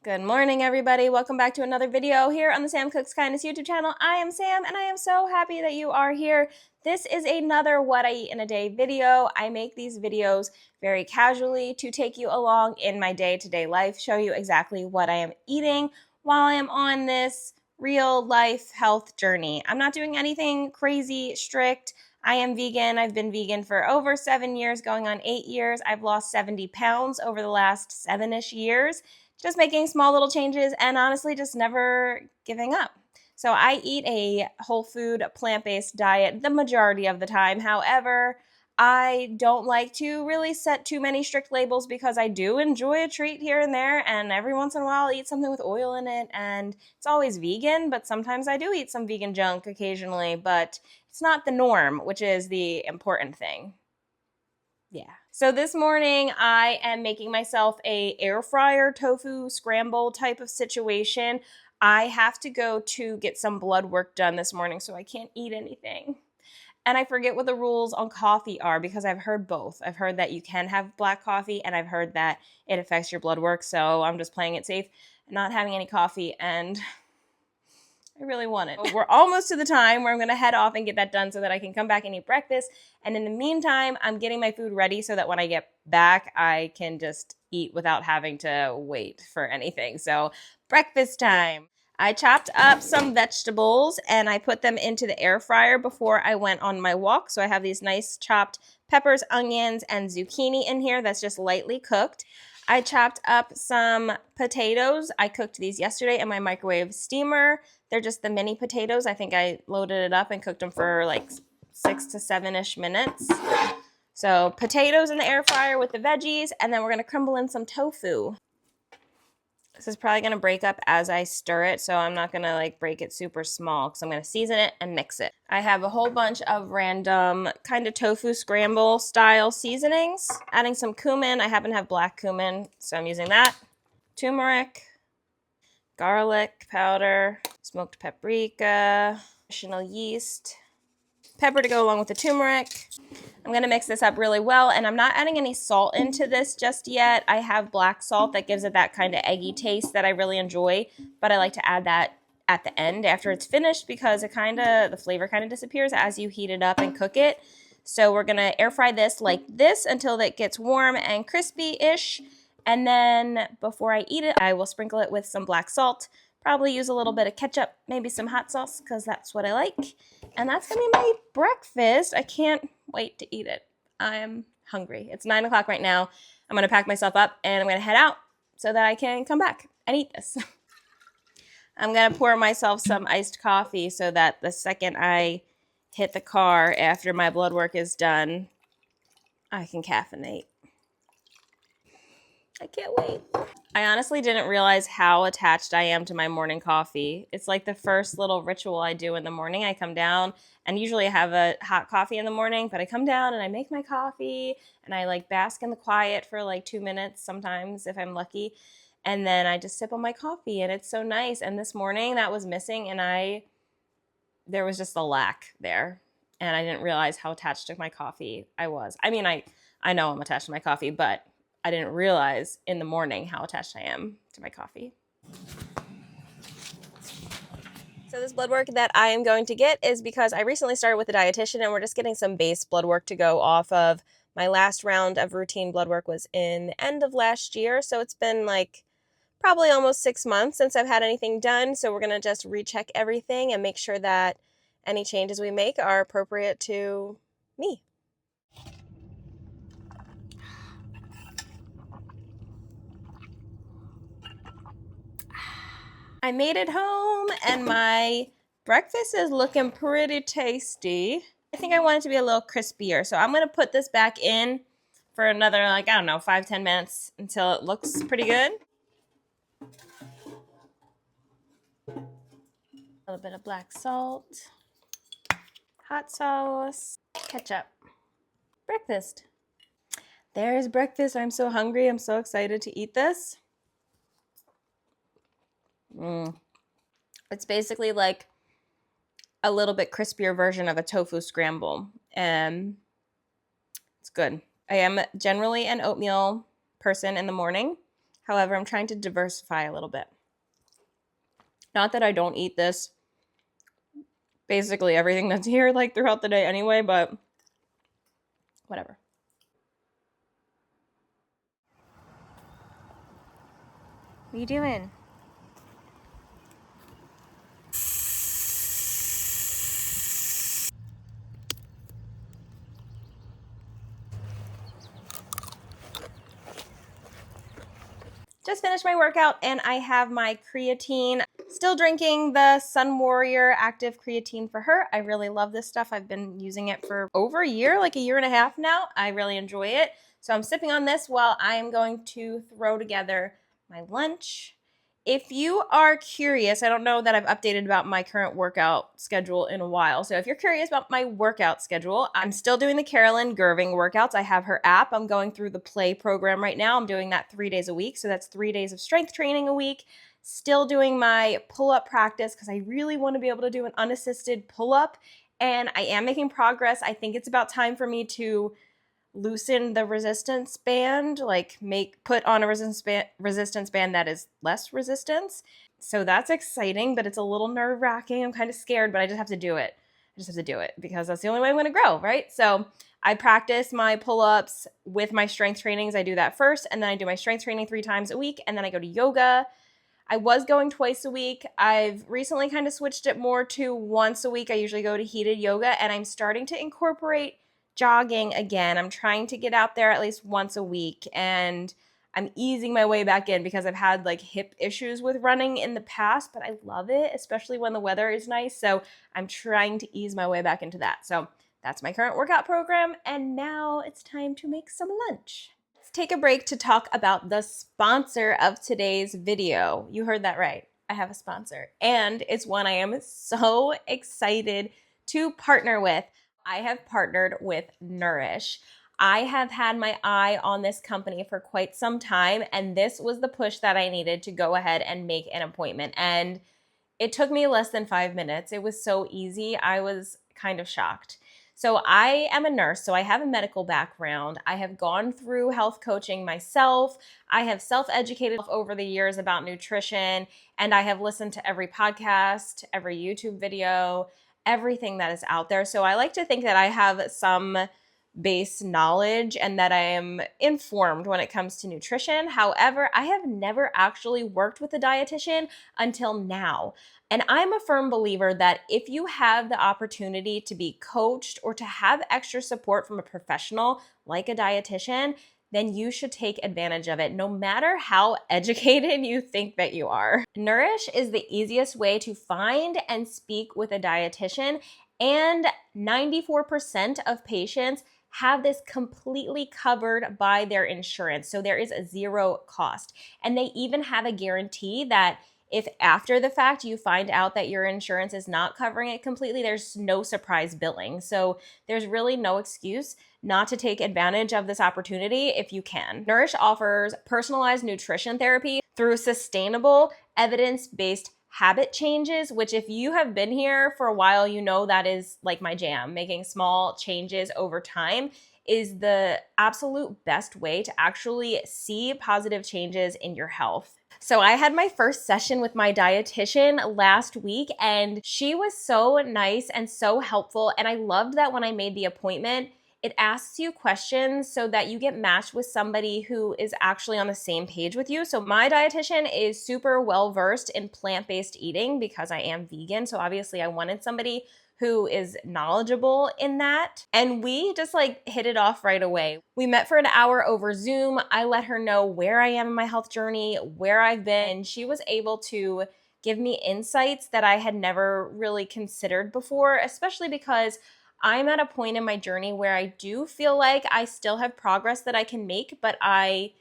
Good morning, everybody. Welcome back to another video here on the Sam Cooks Kindness YouTube channel. I am Sam, and I am so happy that you are here. This is another What I Eat in a Day video. I make these videos very casually to take you along in my day-to-day life, show you exactly what I am eating while I am on this real life health journey. I'm not doing anything crazy, strict. I am vegan. I've been vegan for over 7 years, going on 8 years. I've lost 70 pounds over the last 7-ish years. Just making small little changes and honestly just never giving up. So I eat a whole food, plant-based diet the majority of the time. However, I don't like to really set too many strict labels because I do enjoy a treat here and there, and every once in a while I'll eat something with oil in it, and it's always vegan, but sometimes I do eat some vegan junk occasionally, but it's not the norm, which is the important thing. Yeah. So this morning I am making myself a air fryer tofu scramble type of situation. I have to go to get some blood work done this morning, so I can't eat anything. And I forget what the rules on coffee are because I've heard both. I've heard that you can have black coffee, and I've heard that it affects your blood work, so I'm just playing it safe, not having any coffee, and I really want it. We're almost to the time where I'm going to head off and get that done so that I can come back and eat breakfast. And in the meantime, I'm getting my food ready so that when I get back, I can just eat without having to wait for anything. So breakfast time. I chopped up some vegetables and I put them into the air fryer before I went on my walk. So I have these nice chopped peppers, onions, and zucchini in here that's just lightly cooked. I chopped up some potatoes. I cooked these yesterday in my microwave steamer. They're just the mini potatoes. I think I loaded it up and cooked them for like 6 to 7-ish minutes. So potatoes in the air fryer with the veggies, and then we're going to crumble in some tofu. This is probably going to break up as I stir it, so I'm not going to like break it super small because I'm going to season it and mix it. I have a whole bunch of random kind of tofu scramble style seasonings. Adding some cumin. I happen to have black cumin, so I'm using that. Turmeric, garlic powder, smoked paprika, additional yeast, pepper to go along with the turmeric. I'm going to mix this up really well, and I'm not adding any salt into this just yet. I have black salt that gives it that kind of eggy taste that I really enjoy, but I like to add that at the end after it's finished because the flavor kind of disappears as you heat it up and cook it. So we're going to air fry this like this until it gets warm and crispy-ish. And then before I eat it, I will sprinkle it with some black salt, probably use a little bit of ketchup, maybe some hot sauce because that's what I like. And that's going to be my breakfast. I can't wait to eat it. I'm hungry. It's 9 o'clock right now. I'm going to pack myself up and I'm going to head out so that I can come back and eat this. I'm going to pour myself some iced coffee so that the second I hit the car after my blood work is done, I can caffeinate. I can't wait. I honestly didn't realize how attached I am to my morning coffee. It's like the first little ritual I do in the morning. I come down and usually I have a hot coffee in the morning, but I come down and I make my coffee and I like bask in the quiet for like 2 minutes sometimes if I'm lucky. And then I just sip on my coffee and it's so nice. And this morning that was missing and there was just a lack there. And I didn't realize how attached to my coffee I was. I mean, I know I'm attached to my coffee, but I didn't realize in the morning how attached I am to my coffee. So this blood work that I am going to get is because I recently started with a dietitian and we're just getting some base blood work to go off of. My last round of routine blood work was in the end of last year. So it's been like probably almost 6 months since I've had anything done. So we're going to just recheck everything and make sure that any changes we make are appropriate to me. I made it home and my breakfast is looking pretty tasty. I think I want it to be a little crispier, so I'm going to put this back in for another, like, I don't know, 5-10 minutes until it looks pretty good. A little bit of black salt, hot sauce, ketchup. Breakfast. There's breakfast. I'm so hungry. I'm so excited to eat this. It's basically like a little bit crispier version of a tofu scramble, and it's good. I am generally an oatmeal person in the morning. However, I'm trying to diversify a little bit. Not that I don't eat this, basically everything that's here like throughout the day anyway, but whatever. What are you doing? Just finished my workout and I have my creatine. Still drinking the Sun Warrior Active Creatine for her. I really love this stuff. I've been using it for over a year, like a year and a half now. I really enjoy it. So I'm sipping on this while I'm going to throw together my lunch. If you are curious, I don't know that I've updated about my current workout schedule in a while. So if you're curious about my workout schedule, I'm still doing the Carolyn Gerving workouts. I have her app. I'm going through the Play program right now. I'm doing that 3 days a week. So that's 3 days of strength training a week. Still doing my pull-up practice because I really want to be able to do an unassisted pull-up. And I am making progress. I think it's about time for me to loosen the resistance band, like put on a resistance band that is less resistance. So that's exciting, but it's a little nerve-wracking. I'm kind of scared, but I just have to do it. I just have to do it because that's the only way I'm going to grow, right? So I practice my pull-ups with my strength trainings. I do that first, and then I do my strength training 3 times a week, and then I go to yoga. I was going twice a week. I've recently kind of switched it more to once a week. I usually go to heated yoga, and I'm starting to incorporate jogging again. I'm trying to get out there at least once a week, and I'm easing my way back in because I've had like hip issues with running in the past, but I love it, especially when the weather is nice. So I'm trying to ease my way back into that. So that's my current workout program, and now it's time to make some lunch. Let's take a break to talk about the sponsor of today's video. You heard that right. I have a sponsor, and it's one I am so excited to partner with. I have partnered with Nourish. I have had my eye on this company for quite some time, and this was the push that I needed to go ahead and make an appointment. And it took me less than 5 minutes. It was so easy. I was kind of shocked. So I am a nurse, so I have a medical background. I have gone through health coaching myself. I have self-educated over the years about nutrition, and I have listened to every podcast, every YouTube video, everything that is out there. So I like to think that I have some base knowledge and that I am informed when it comes to nutrition. However, I have never actually worked with a dietitian until now. And I'm a firm believer that if you have the opportunity to be coached or to have extra support from a professional like a dietitian, then you should take advantage of it, no matter how educated you think that you are. Nourish is the easiest way to find and speak with a dietitian, and 94% of patients have this completely covered by their insurance. So there is a zero cost. And they even have a guarantee that if after the fact you find out that your insurance is not covering it completely, there's no surprise billing. So there's really no excuse not to take advantage of this opportunity if you can. Nourish offers personalized nutrition therapy through sustainable, evidence-based habit changes, which if you have been here for a while, you know that is like my jam. Making small changes over time is the absolute best way to actually see positive changes in your health. So I had my first session with my dietitian last week, and she was so nice and so helpful. And I loved that when I made the appointment, it asks you questions so that you get matched with somebody who is actually on the same page with you. So my dietitian is super well versed in plant-based eating because I am vegan. So obviously I wanted somebody who is knowledgeable in that. And we just like hit it off right away. We met for an hour over Zoom. I let her know where I am in my health journey, where I've been, and she was able to give me insights that I had never really considered before, especially because I'm at a point in my journey where I do feel like I still have progress that I can make, but I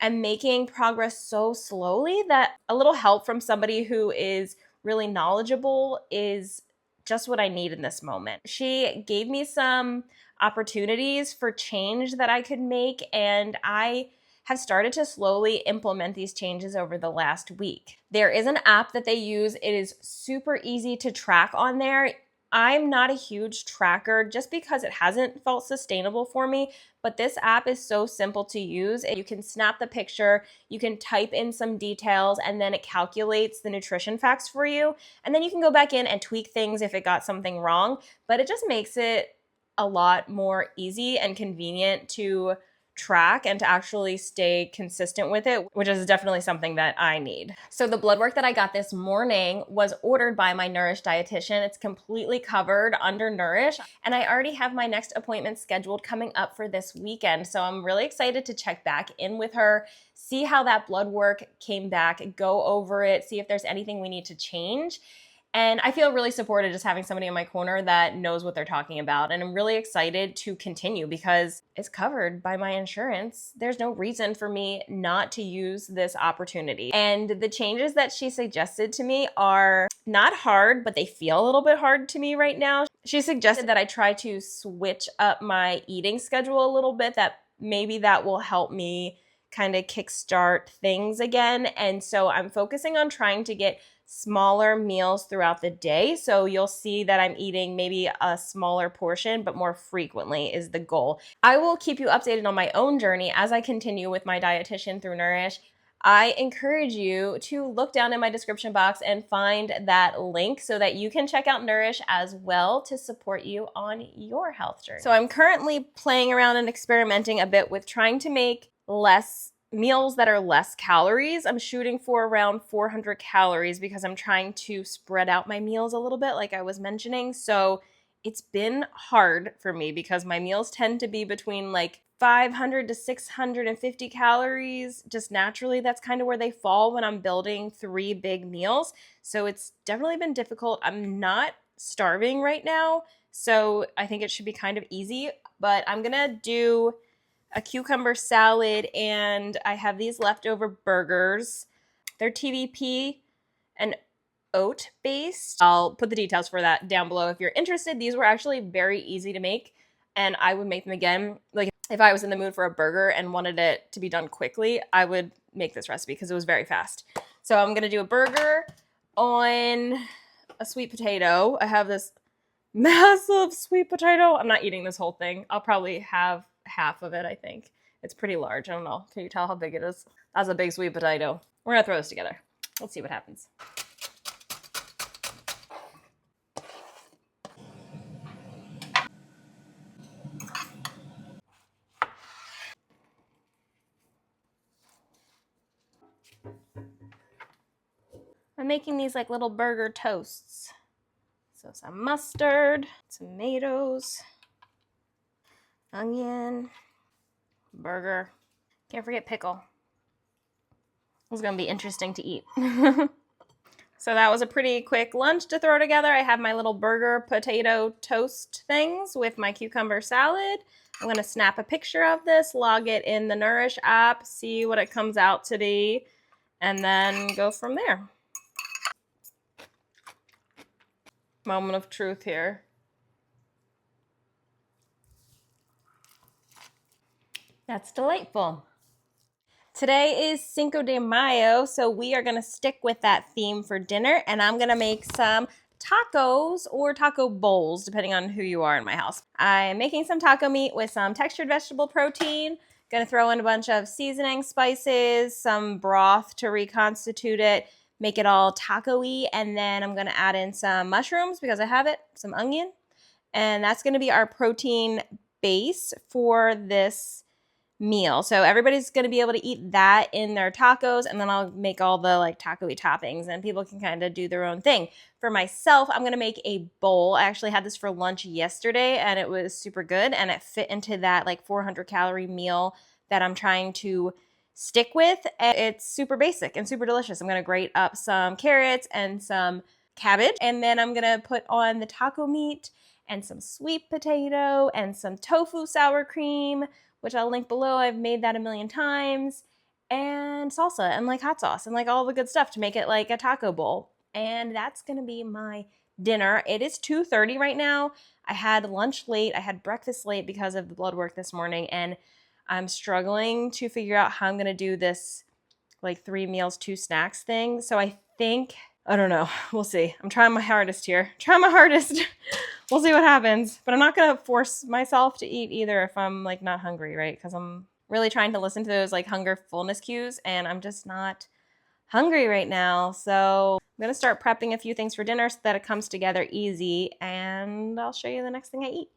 am making progress so slowly that a little help from somebody who is really knowledgeable is just what I need in this moment. She gave me some opportunities for change that I could make, and I have started to slowly implement these changes over the last week. There is an app that they use. It is super easy to track on there. I'm not a huge tracker just because it hasn't felt sustainable for me, but this app is so simple to use. You can snap the picture, you can type in some details, and then it calculates the nutrition facts for you. And then you can go back in and tweak things if it got something wrong, but it just makes it a lot more easy and convenient to track and to actually stay consistent with it, which is definitely something that I need. So the blood work that I got this morning was ordered by my Nourish dietitian. It's completely covered under Nourish, and I already have my next appointment scheduled coming up for this weekend. So I'm really excited to check back in with her, see how that blood work came back, go over it, see if there's anything we need to change. And I feel really supported just having somebody in my corner that knows what they're talking about. And I'm really excited to continue because it's covered by my insurance. There's no reason for me not to use this opportunity. And the changes that she suggested to me are not hard, but they feel a little bit hard to me right now. She suggested that I try to switch up my eating schedule a little bit, that maybe that will help me kind of kickstart things again. And so I'm focusing on trying to get smaller meals throughout the day. So you'll see that I'm eating maybe a smaller portion, but more frequently is the goal. I will keep you updated on my own journey as I continue with my dietitian through Nourish. I encourage you to look down in my description box and find that link so that you can check out Nourish as well to support you on your health journey. So I'm currently playing around and experimenting a bit with trying to make meals that are less calories. I'm shooting for around 400 calories because I'm trying to spread out my meals a little bit, like I was mentioning. So it's been hard for me because my meals tend to be between like 500 to 650 calories. Just naturally, that's kind of where they fall when I'm building 3 big meals. So it's definitely been difficult. I'm not starving right now, so I think it should be kind of easy, but I'm gonna do a cucumber salad, and I have these leftover burgers. They're TVP and oat based. I'll put the details for that down below if you're interested. These were actually very easy to make, and I would make them again. Like if I was in the mood for a burger and wanted it to be done quickly, I would make this recipe because it was very fast. So I'm gonna do a burger on a sweet potato. I have this massive sweet potato. I'm not eating this whole thing. I'll probably have half of it, I think. It's pretty large. I don't know. Can you tell how big it is? That's a big sweet potato. We're gonna throw this together. Let's see what happens. I'm making these like little burger toasts. So some mustard, tomatoes, onion, burger. Can't forget pickle. It's gonna be interesting to eat. So that was a pretty quick lunch to throw together. I have my little burger potato toast things with my cucumber salad. I'm gonna snap a picture of this, log it in the Nourish app, see what it comes out to be, and then go from there. Moment of truth here. That's delightful. Today is Cinco de Mayo, so we are gonna stick with that theme for dinner, and I'm gonna make some tacos or taco bowls, depending on who you are in my house. I'm making some taco meat with some textured vegetable protein. Gonna throw in a bunch of seasoning spices, some broth to reconstitute it, make it all taco-y, and then I'm gonna add in some mushrooms because I have it, some onion, and that's gonna be our protein base for this meal. So everybody's going to be able to eat that in their tacos, and then I'll make all the like taco-y toppings and people can kind of do their own thing. For myself, I'm going to make a bowl. I actually had this for lunch yesterday and it was super good, and it fit into that like 400 calorie meal that I'm trying to stick with. And it's super basic and super delicious. I'm going to grate up some carrots and some cabbage, and then I'm going to put on the taco meat and some sweet potato and some tofu sour cream, which I'll link below. I've made that a million times, and salsa and like hot sauce and like all the good stuff to make it like a taco bowl. And that's gonna be my dinner. It is 2:30 right now. I had lunch late, I had breakfast late because of the blood work this morning, and I'm struggling to figure out how I'm gonna do this like 3 meals, 2 snacks thing. So I think I don't know. We'll see. I'm trying my hardest here. Trying my hardest. We'll see what happens. But I'm not going to force myself to eat either if I'm like not hungry, right? Because I'm really trying to listen to those like hunger fullness cues, and I'm just not hungry right now. So I'm going to start prepping a few things for dinner so that it comes together easy, and I'll show you the next thing I eat.